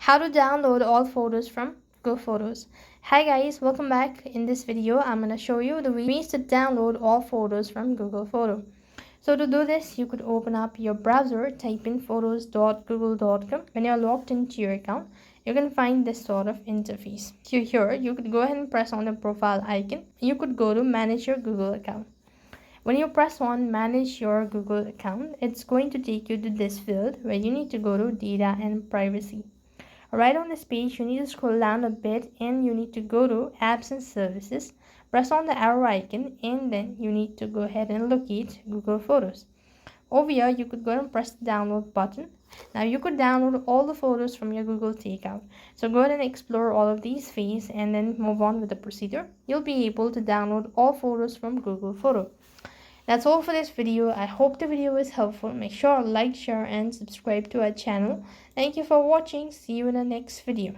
How to download all photos from Google Photos. Hi guys, welcome back. In this video I'm going to show you the ways to download all photos from Google Photo. So to do this, you could open up your browser, type in photos.google.com. When you're logged into your account, you can find this sort of interface. Here you could go ahead and press on the profile icon. You could go to manage your Google account. When you press on manage your Google account, it's going to take you to this field where you need to go to data and privacy. Right on this page, you need to scroll down a bit and you need to go to apps and services. Press on the arrow icon and then you need to go ahead and locate Google Photos. Over here, you could go and press the download button. Now you could download all the photos from your Google Takeout. So go ahead and explore all of these phases and then move on with the procedure. You'll be able to download all photos from Google Photo. That's all for this video. I hope the video was helpful. Make sure to like, share and subscribe to our channel. Thank you for watching. See you in the next video.